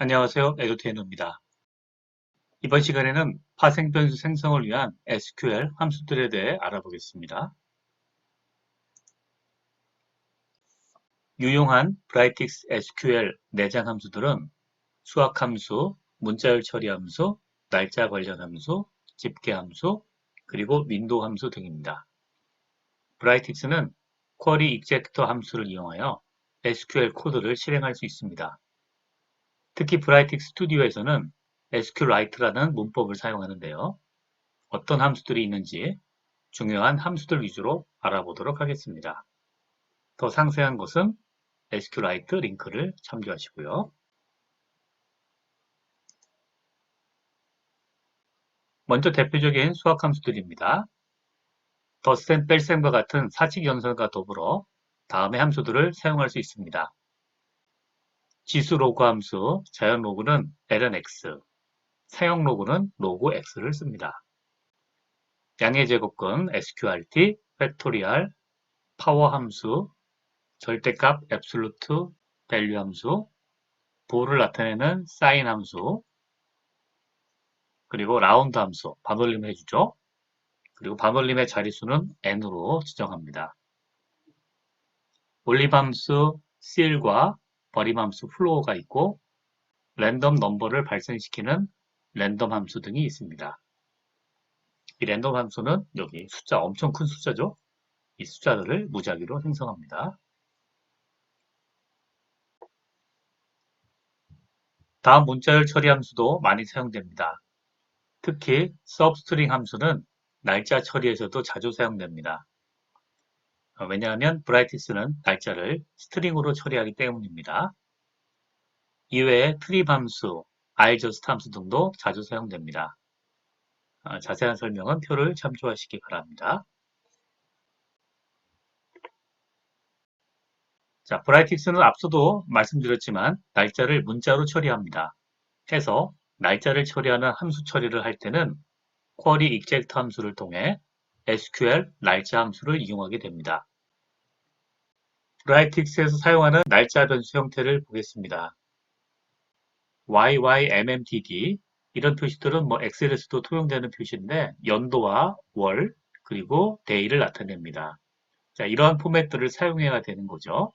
안녕하세요. 에듀테이너입니다. 이번 시간에는 파생 변수 생성을 위한 SQL 함수들에 대해 알아보겠습니다. 유용한 브라이틱스 SQL 내장 함수들은 수학 함수, 문자열 처리 함수, 날짜 관련 함수, 집계 함수, 그리고 윈도우 함수 등입니다. 브라이틱스는 쿼리 익젝터 함수를 이용하여 SQL 코드를 실행할 수 있습니다. 특히 브라이틱 스튜디오에서는 SQLite라는 문법을 사용하는데요. 어떤 함수들이 있는지 중요한 함수들 위주로 알아보도록 하겠습니다. 더 상세한 것은 SQLite 링크를 참조하시고요. 먼저 대표적인 수학 함수들입니다. 덧셈, 뺄셈과 같은 사칙 연산과 더불어 다음의 함수들을 사용할 수 있습니다. 지수 로그 함수, 자연 로그는 ln x, 사용 로그는 로그 x를 씁니다. 양의 제곱근 sqrt, 팩토리얼, 파워 함수, 절대값 absolute value 함수, 부호를 나타내는 sin 함수, 그리고 라운드 함수, 반올림 해주죠. 그리고 반올림의 자릿수는 n으로 지정합니다. 올림 함수 cl과 버림 함수 flow가 있고 랜덤 넘버를 발생시키는 랜덤 함수 등이 있습니다. 이 랜덤 함수는 여기 숫자 엄청 큰 숫자죠. 이 숫자들을 무작위로 생성합니다. 다음 문자열 처리 함수도 많이 사용됩니다. 특히 substring 함수는 날짜 처리에서도 자주 사용됩니다. 왜냐하면 브라이틱스는 날짜를 스트링으로 처리하기 때문입니다. 이외에 트립 함수, iJust 함수 등도 자주 사용됩니다. 자세한 설명은 표를 참조하시기 바랍니다. 자, 브라이틱스는 앞서도 말씀드렸지만 날짜를 문자로 처리합니다. 해서 날짜를 처리하는 함수 처리를 할 때는 쿼리 익젝트 함수를 통해 SQL 날짜 함수를 이용하게 됩니다. 브라이틱스에서 사용하는 날짜 변수 형태를 보겠습니다. YYMMDD 이런 표시들은 엑셀에서도 통용되는 표시인데 연도와 월 그리고 데이를 나타냅니다. 자, 이러한 포맷들을 사용해야 되는 거죠.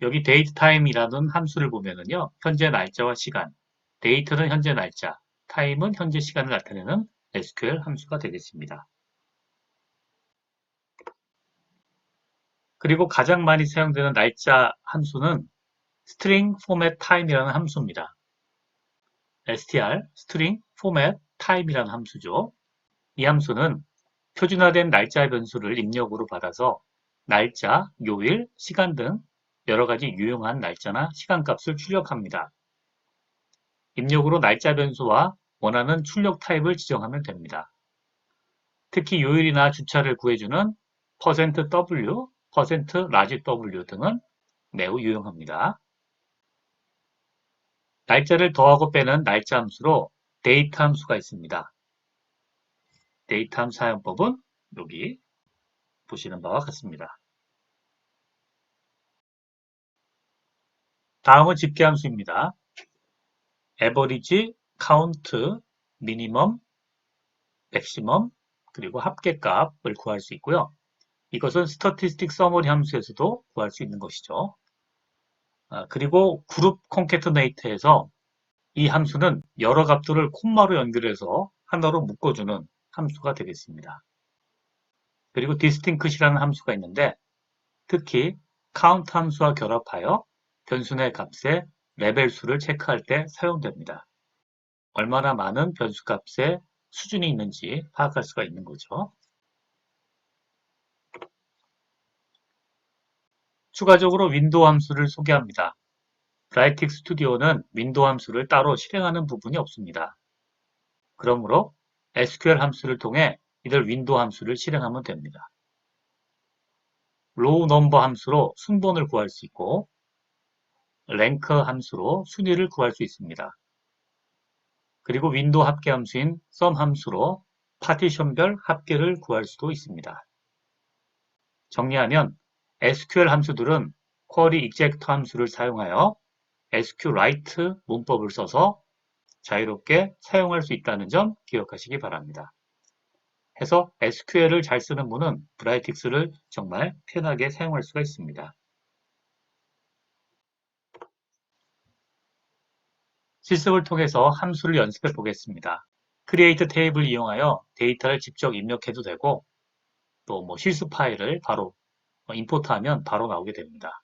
여기 dateTime이라는 함수를 보면은요. 현재 날짜와 시간, date는 현재 날짜, time은 현재 시간을 나타내는 SQL 함수가 되겠습니다. 그리고 가장 많이 사용되는 날짜 함수는 string format time이라는 함수입니다. str, string format time이라는 함수죠. 이 함수는 표준화된 날짜 변수를 입력으로 받아서 날짜, 요일, 시간 등 여러 가지 유용한 날짜나 시간 값을 출력합니다. 입력으로 날짜 변수와 원하는 출력 타입을 지정하면 됩니다. 특히 요일이나 주차를 구해주는 %w, %large w 등은 매우 유용합니다. 날짜를 더하고 빼는 날짜 함수로 date 함수가 있습니다. date 함수 사용법은 여기 보시는 바와 같습니다. 다음은 집계 함수입니다. average, count, minimum, maximum, 그리고 합계값을 구할 수 있고요. 이것은 statistic summary 함수에서도 구할 수 있는 것이죠. 그리고 group concatenate에서 이 함수는 여러 값들을 콤마로 연결해서 하나로 묶어주는 함수가 되겠습니다. 그리고 distinct이라는 함수가 있는데 특히 count 함수와 결합하여 변수 내 값의 레벨 수를 체크할 때 사용됩니다. 얼마나 많은 변수 값의 수준이 있는지 파악할 수가 있는 거죠. 추가적으로 윈도우 함수를 소개합니다. 브라이틱 스튜디오는 윈도우 함수를 따로 실행하는 부분이 없습니다. 그러므로 SQL 함수를 통해 이들 윈도우 함수를 실행하면 됩니다. row number 함수로 순번을 구할 수 있고 rank 함수로 순위를 구할 수 있습니다. 그리고 윈도우 합계 함수인 sum 함수로 파티션별 합계를 구할 수도 있습니다. 정리하면 SQL 함수들은 쿼리 익젝터 함수를 사용하여 SQLite 문법을 써서 자유롭게 사용할 수 있다는 점 기억하시기 바랍니다. 해서 SQL을 잘 쓰는 분은 브라이틱스를 정말 편하게 사용할 수가 있습니다. 실습을 통해서 함수를 연습해 보겠습니다. 크리에이트 테이블을 이용하여 데이터를 직접 입력해도 되고 또 실습 파일을 바로 임포트하면 바로 나오게 됩니다.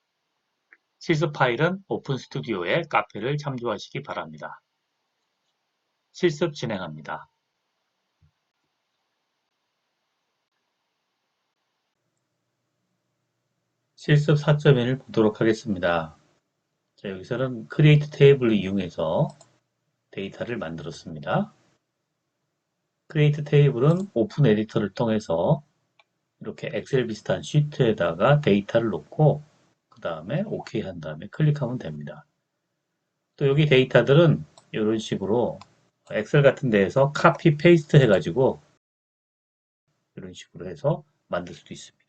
실습 파일은 오픈 스튜디오의 카페를 참조하시기 바랍니다. 실습 진행합니다. 실습 4.1을 보도록 하겠습니다. 자, 여기서는 크리에이트 테이블을 이용해서 데이터를 만들었습니다. 크리에이트 테이블은 오픈 에디터를 통해서 이렇게 엑셀 비슷한 시트에다가 데이터를 놓고 그 다음에 OK 한 다음에 클릭하면 됩니다. 또 여기 데이터들은 이런 식으로 엑셀 같은 데에서 카피 페이스트 해가지고 이런 식으로 해서 만들 수도 있습니다.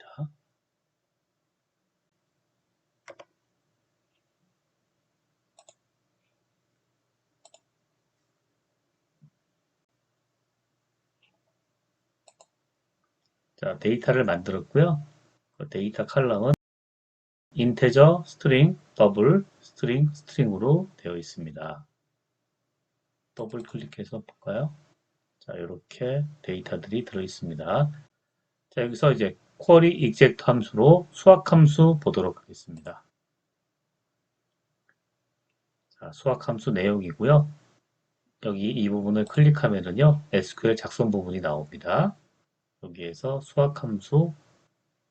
자, 데이터를 만들었고요. 데이터 컬럼은 인테저, 스트링, 더블, 스트링, 스트링으로 되어 있습니다. 더블 클릭해서 볼까요? 자, 이렇게 데이터들이 들어 있습니다. 자, 여기서 이제 쿼리 익젝트 함수로 수학 함수 보도록 하겠습니다. 자, 수학 함수 내용이고요. 여기 이 부분을 클릭하면은요, SQL 작성 부분이 나옵니다. 여기에서 수학 함수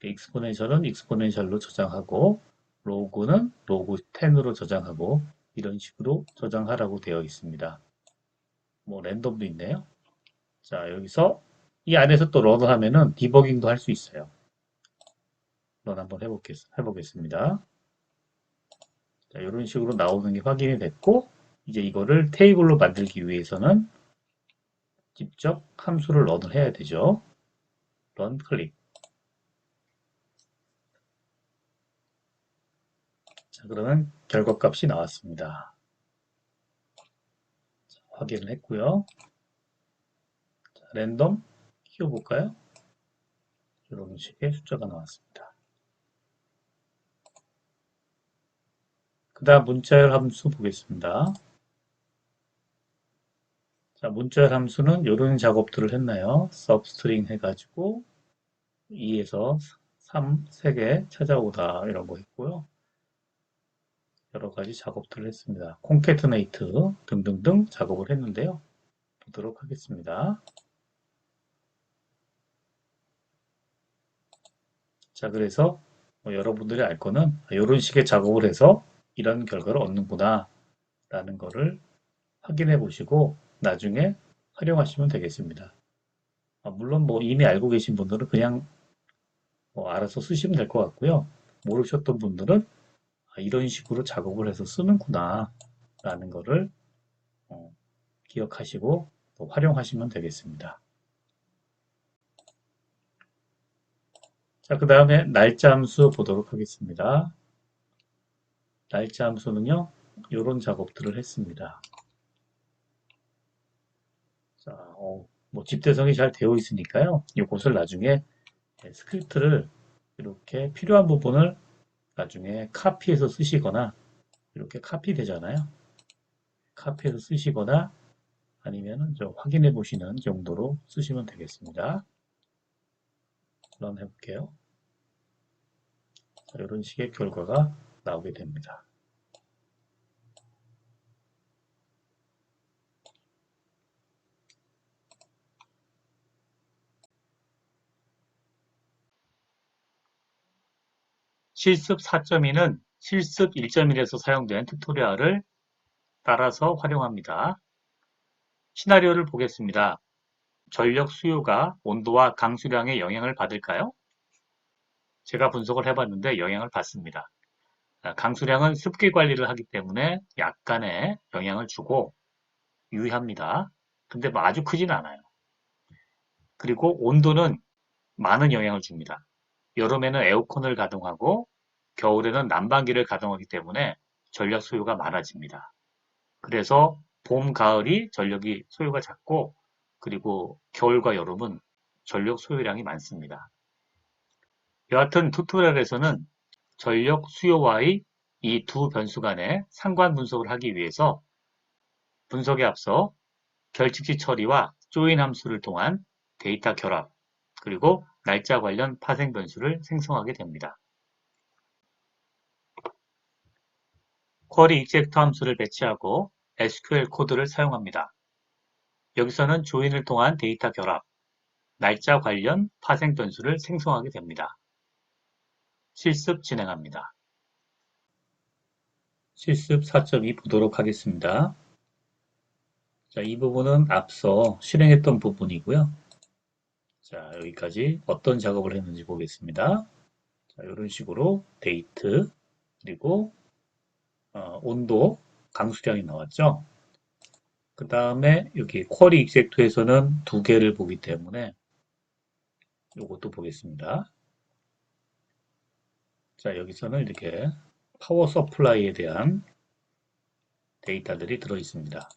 익스포넨셜은 익스포넨셜로 저장하고 로그는 로그 10으로 저장하고 이런 식으로 저장하라고 되어 있습니다. 랜덤도 있네요. 자, 여기서 이 안에서 또 런을 하면은 디버깅도 할 수 있어요. 런 한번 해보겠습니다. 자, 이런 식으로 나오는 게 확인이 됐고 이제 이거를 테이블로 만들기 위해서는 직접 함수를 런을 해야 되죠. 런 클릭. 자, 그러면 결과값이 나왔습니다. 자, 확인을 했고요. 자, 랜덤 키워볼까요? 이런 식의 숫자가 나왔습니다. 그 다음 문자열 함수 보겠습니다. 자, 문자열 함수는 이런 작업들을 했나요? substring 해가지고 2에서 3, 3개 찾아오다 이런 거 했고요. 여러 가지 작업들을 했습니다. concatenate 등등등 작업을 했는데요. 보도록 하겠습니다. 자, 그래서 여러분들이 알 거는 이런 식의 작업을 해서 이런 결과를 얻는구나 라는 거를 확인해 보시고 나중에 활용하시면 되겠습니다. 물론 이미 알고 계신 분들은 그냥 알아서 쓰시면 될 것 같고요. 모르셨던 분들은 이런 식으로 작업을 해서 쓰는구나 라는 거를 기억하시고 또 활용하시면 되겠습니다. 자, 그 다음에 날짜 함수 보도록 하겠습니다. 날짜 함수는요, 이런 작업들을 했습니다. 자, 집대성이 잘 되어 있으니까요. 이것을 나중에 스크립트를 이렇게 필요한 부분을 나중에 카피해서 쓰시거나 이렇게 카피 되잖아요. 카피해서 쓰시거나 아니면 좀 확인해 보시는 정도로 쓰시면 되겠습니다. 런 해볼게요. 자, 이런 식의 결과가 나오게 됩니다. 실습 4.2는 실습 1.1에서 사용된 튜토리얼을 따라서 활용합니다. 시나리오를 보겠습니다. 전력 수요가 온도와 강수량에 영향을 받을까요? 제가 분석을 해봤는데 영향을 받습니다. 강수량은 습기 관리를 하기 때문에 약간의 영향을 주고 유의합니다. 근데 아주 크진 않아요. 그리고 온도는 많은 영향을 줍니다. 여름에는 에어컨을 가동하고 겨울에는 난방기를 가동하기 때문에 전력 소요가 많아집니다. 그래서 봄, 가을이 전력이 소요가 작고 그리고 겨울과 여름은 전력 소요량이 많습니다. 여하튼 튜토리얼에서는 전력 수요와의 이 두 변수 간의 상관 분석을 하기 위해서 분석에 앞서 결칙지 처리와 조인 함수를 통한 데이터 결합, 그리고 날짜 관련 파생 변수를 생성하게 됩니다. 쿼리 익젝트 함수를 배치하고 SQL 코드를 사용합니다. 여기서는 조인을 통한 데이터 결합, 날짜 관련 파생 변수를 생성하게 됩니다. 실습 진행합니다. 실습 4.2 보도록 하겠습니다. 자, 이 부분은 앞서 실행했던 부분이고요. 자, 여기까지 어떤 작업을 했는지 보겠습니다. 자, 이런 식으로 데이트, 그리고 온도, 강수량이 나왔죠. 그 다음에 여기 쿼리 익젝트에서는 두 개를 보기 때문에 이것도 보겠습니다. 자, 여기서는 이렇게 파워 서플라이에 대한 데이터들이 들어 있습니다.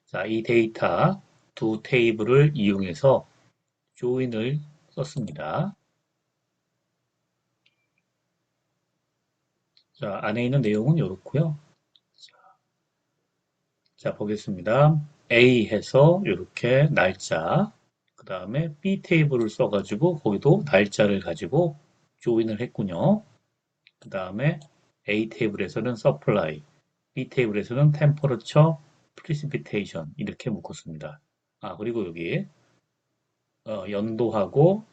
자, 이 데이터 두 테이블을 이용해서 조인을 썼습니다. 자, 안에 있는 내용은 이렇고요. 자, 보겠습니다. A 해서 이렇게 날짜, 그 다음에 B 테이블을 써가지고 거기도 날짜를 가지고 조인을 했군요. 그 다음에 A 테이블에서는 supply, B 테이블에서는 temperature, precipitation 이렇게 묶었습니다. 아, 그리고 여기 연도하고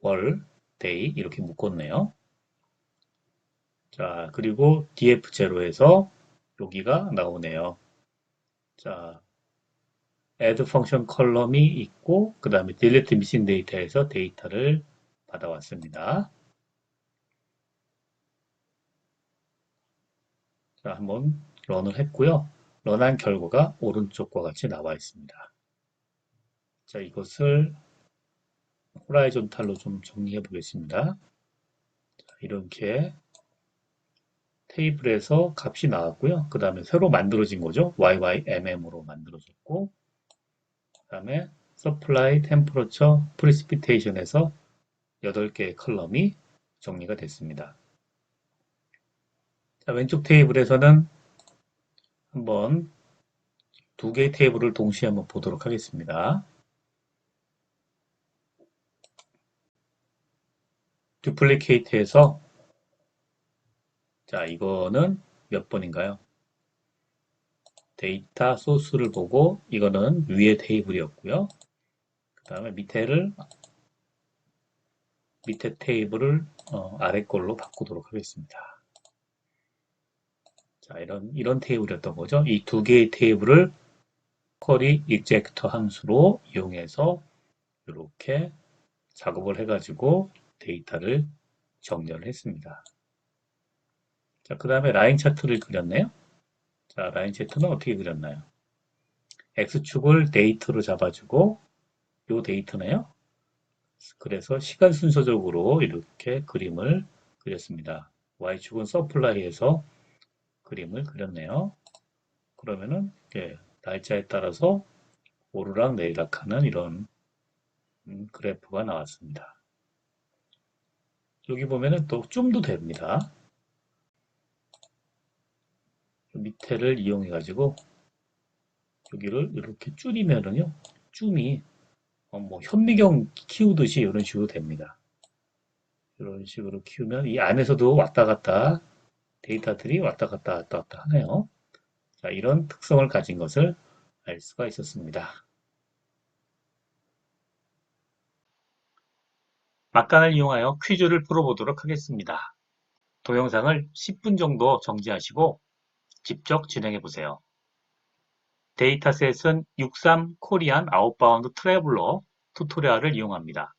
월, day 이렇게 묶었네요. 자, 그리고 df0에서 여기가 나오네요. 자, add 펑션 컬럼이 있고 그 다음에 delete missing data에서 데이터를 받아왔습니다. 자, 한번 런을 했고요. 런한 결과가 오른쪽과 같이 나와 있습니다. 자, 이것을 호라이존탈로 좀 정리해 보겠습니다. 자, 이렇게 테이블에서 값이 나왔고요. 그 다음에 새로 만들어진 거죠. YYMM으로 만들어졌고 그 다음에 supply, temperature, precipitation에서 8개의 컬럼이 정리가 됐습니다. 자, 왼쪽 테이블에서는 한번 두 개의 테이블을 동시에 한번 보도록 하겠습니다. 듀플리케이트에서 자, 이거는 몇 번인가요? 데이터 소스를 보고 이거는 위의 테이블이었고요. 그 다음에 밑에 테이블을 아래 걸로 바꾸도록 하겠습니다. 자, 이런 테이블이었던 거죠. 이 두 개의 테이블을 쿼리 익젝터 함수로 이용해서 이렇게 작업을 해가지고 데이터를 정렬을 했습니다. 자, 그 다음에 라인 차트를 그렸네요. 자, 라인 차트는 어떻게 그렸나요? X축을 데이터로 잡아주고 요 데이터네요. 그래서 시간 순서적으로 이렇게 그림을 그렸습니다. Y축은 서플라이에서 그림을 그렸네요. 그러면은 날짜에 따라서 오르락 내리락 하는 이런 그래프가 나왔습니다. 여기 보면은 또 줌도 됩니다. 밑에를 이용해 가지고 여기를 이렇게 줄이면은요, 줌이 뭐 현미경 키우듯이 이런 식으로 됩니다. 이런 식으로 키우면 이 안에서도 왔다 갔다 데이터들이 왔다 갔다 왔다 갔다 하네요. 자, 이런 특성을 가진 것을 알 수가 있었습니다. 막간을 이용하여 퀴즈를 풀어보도록 하겠습니다. 동영상을 10분 정도 정지하시고 직접 진행해 보세요. 데이터셋은 63 코리안 아웃바운드 트래블러 튜토리얼을 이용합니다.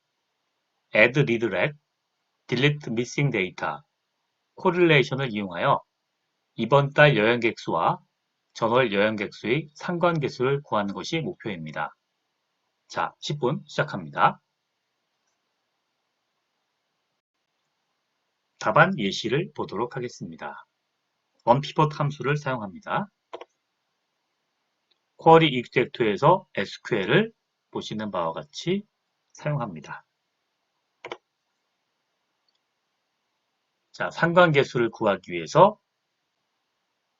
add read rec, delete missing data, 코릴레이션을 이용하여 이번 달 여행객 수와 전월 여행객 수의 상관계수를 구하는 것이 목표입니다. 자, 10분 시작합니다. 답안 예시를 보도록 하겠습니다. onPivot 함수를 사용합니다. 쿼리 익젝트에서 SQL을 보시는 바와 같이 사용합니다. 자, 상관계수를 구하기 위해서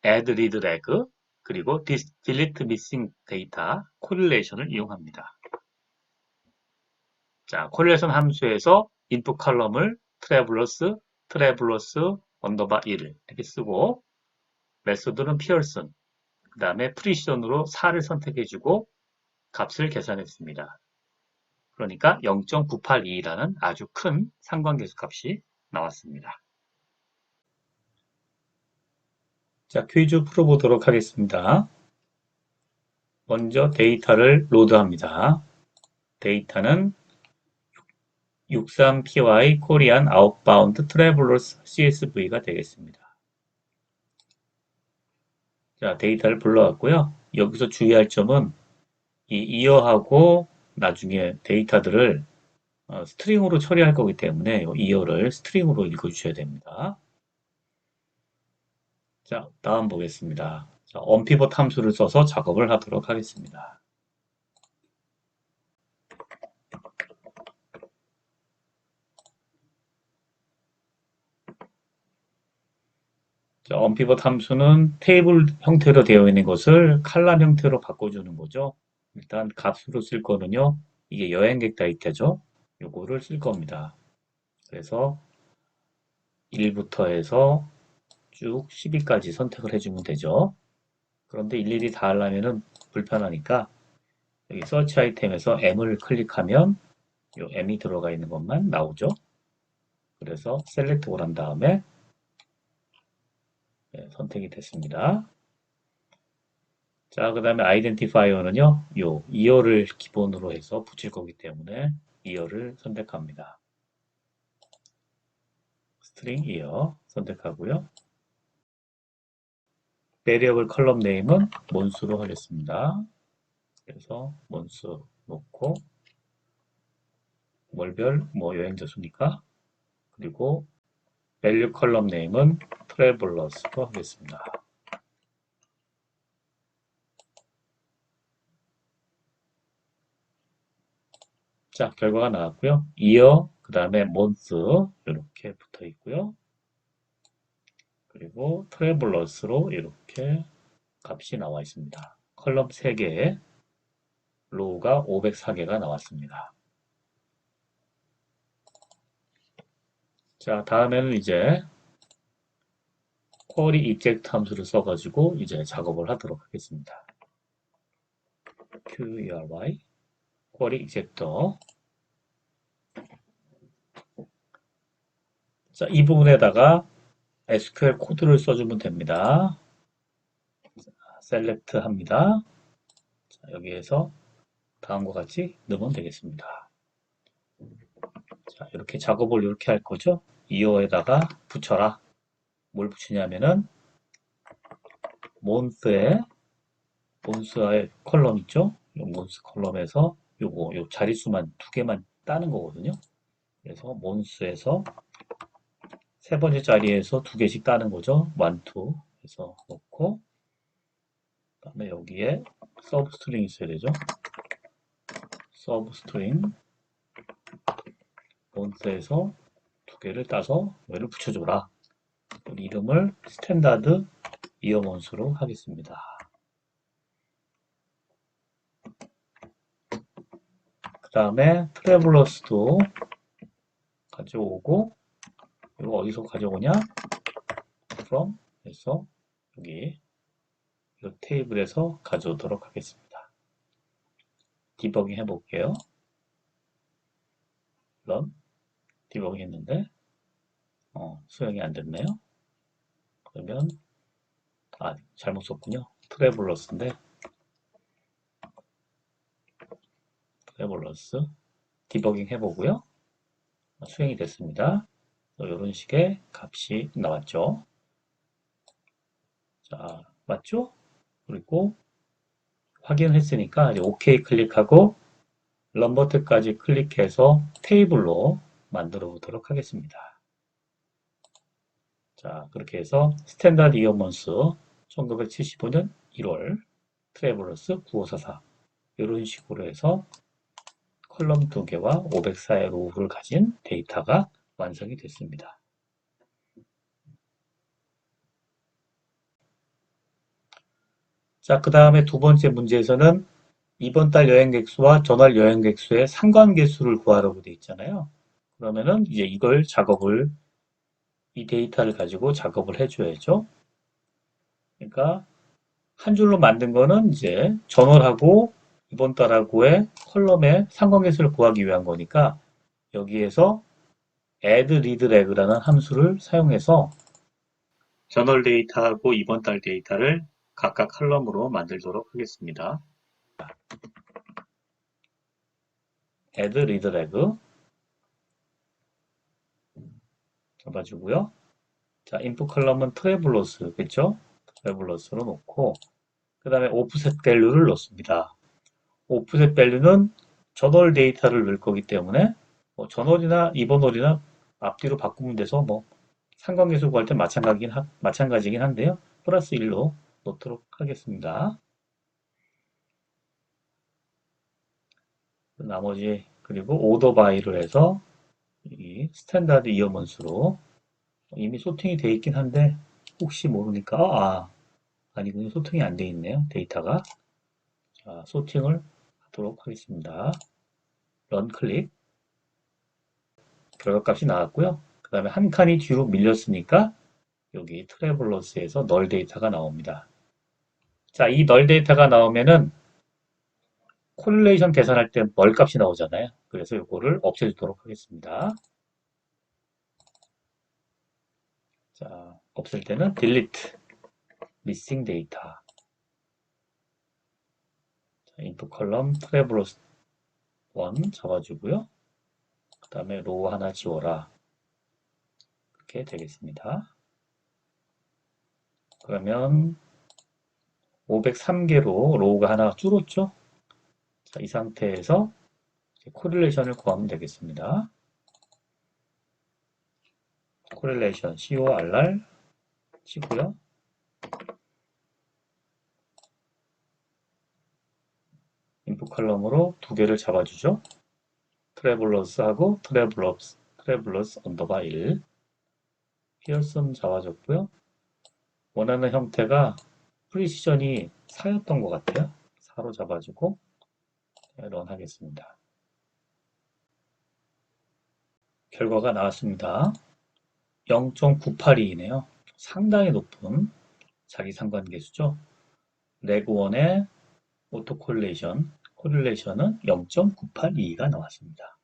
add, read, lag, 그리고 delete missing data, correlation을 이용합니다. 자, correlation 함수에서 input 컬럼을 travelers 언더바 1 이렇게 쓰고 메소드는 피어슨, 그 다음에 프리시전으로 4를 선택해주고 값을 계산했습니다. 그러니까 0.982라는 아주 큰 상관계수 값이 나왔습니다. 자, 퀴즈 풀어보도록 하겠습니다. 먼저 데이터를 로드합니다. 데이터는 63py 코리안 아웃바운드 트래블러스 CSV가 되겠습니다. 자, 데이터를 불러왔고요. 여기서 주의할 점은 이 이어하고 나중에 데이터들을 스트링으로 처리할 거기 때문에 이 이어를 스트링으로 읽어주셔야 됩니다. 자, 다음 보겠습니다. 자, onPivot 함수를 써서 작업을 하도록 하겠습니다. 자, onPivot 함수는 테이블 형태로 되어 있는 것을 칼럼 형태로 바꿔주는 거죠. 일단 값으로 쓸 거는요. 이게 여행객 데이터죠. 요거를 쓸 겁니다. 그래서 1부터 해서 쭉 12까지 선택을 해주면 되죠. 그런데 일일이 다 하려면 불편하니까 여기 서치 아이템에서 M을 클릭하면 요 M이 들어가 있는 것만 나오죠. 그래서 셀렉트 올 한 다음에 선택이 됐습니다. 자, 그 다음에 아이덴티파이어는요, 요 이어를 기본으로 해서 붙일 거기 때문에 이어를 선택합니다. 스트링 이어 선택하고요. 베리어블 컬럼 네임은 몬스로 하겠습니다. 그래서 몬스 놓고 월별 여행자 수니까 그리고 밸류 컬럼 네임은 트래블러스로 하겠습니다. 자, 결과가 나왔고요. 이어 그 다음에 몬스 이렇게 붙어 있고요. 그리고 트래블러스로 이렇게 값이 나와 있습니다. 컬럼 3개, 로우가 504개가 나왔습니다. 자, 다음에는 이제 쿼리 익젝트 함수를 써가지고 이제 작업을 하도록 하겠습니다. query 쿼리 익젝터. 자, 이 부분에다가 SQL 코드를 써주면 됩니다. 셀렉트 합니다. 자, 여기에서 다음과 같이 넣으면 되겠습니다. 자, 이렇게 작업을 이렇게 할 거죠. 이어에다가 붙여라. 뭘 붙이냐면은 몬스의 컬럼 있죠? 요 몬스 컬럼에서 요 자릿수만 2개만 따는 거거든요. 그래서 몬스에서 세 번째 자리에서 2개씩 따는 거죠. 1, 2 해서 넣고 그다음에 여기에 서브 스트링 있어야 되죠. 서브 스트링 몬스에서 2개를 따서 얘를 붙여줘라. 이름을 스탠다드 이어몬스로 하겠습니다. 그 다음에 트래블러스도 가져오고 이거 어디서 가져오냐? from 해서 여기 이 테이블에서 가져오도록 하겠습니다. 디버깅 해볼게요. run 디버깅 했는데 수행이 안 됐네요. 그러면 잘못 썼군요. 트래블러스인데 트래블러스 디버깅 해보고요. 수행이 됐습니다. 이런 식의 값이 나왔죠. 자, 맞죠? 그리고 확인했으니까 이제 OK 클릭하고 런 버튼까지 클릭해서 테이블로 만들어 보도록 하겠습니다. 자, 그렇게 해서 스탠다드 이어먼스 1975년 1월, 트래블러스 9544 이런 식으로 해서 컬럼 2개와 504의 로우를 가진 데이터가 완성이 됐습니다. 자, 그 다음에 두 번째 문제에서는 이번 달 여행객 수와 전월 여행객 수의 상관계 수를 구하라고 되어 있잖아요. 그러면은 이제 이걸 이 데이터를 가지고 작업을 해줘야죠. 그러니까 한 줄로 만든 거는 이제 전월하고 이번 달하고의 컬럼의 상관계 수를 구하기 위한 거니까 여기에서 add read lag라는 함수를 사용해서 전월 데이터하고 이번 달 데이터를 각각 컬럼으로 만들도록 하겠습니다. add read lag 잡아주고요. 자, 인풋 컬럼은 트래블러스, 그쵸? 트래블러스로 놓고 그 다음에 오프셋 밸류를 넣습니다. 오프셋 밸류는 전월 데이터를 넣을 거기 때문에 뭐 전월이나 이번월이나 앞뒤로 바꾸면 돼서 뭐 상관계수 구할 때 마찬가지긴 한데요. 플러스 1로 넣도록 하겠습니다. 나머지 그리고 오더 바이를 해서 이 스탠다드 이어먼스로 이미 소팅이 되어 있긴 한데 혹시 모르니까 아니군요. 소팅이 안 되어 있네요. 데이터가. 자, 소팅을 하도록 하겠습니다. 런 클릭. 결과값이 나왔고요. 그 다음에 한 칸이 뒤로 밀렸으니까 여기 트래블러스에서 널 데이터가 나옵니다. 자, 이 널 데이터가 나오면은 콜레이션 계산할 때 널 값이 나오잖아요. 그래서 이거를 없애주도록 하겠습니다. 자, 없앨 때는 delete missing data. 인풋 컬럼 트래블러스 1 잡아주고요. 그 다음에 로우 하나 지워라. 이렇게 되겠습니다. 그러면 503개로 로우가 하나 줄었죠? 자, 이 상태에서 코릴레이션을 구하면 되겠습니다. 코릴레이션 CORR 치고요. 인풋 컬럼으로 두 개를 잡아주죠. 트래블러스하고 트래블러스 언더바 1 피어슨 잡아줬고요. 원하는 형태가 프리시전이 4였던 것 같아요. 4로 잡아주고 런 하겠습니다. 결과가 나왔습니다. 0.982이네요. 상당히 높은 자기 상관계수죠. 레그1의 오토 콜레이션은 0.982가 나왔습니다.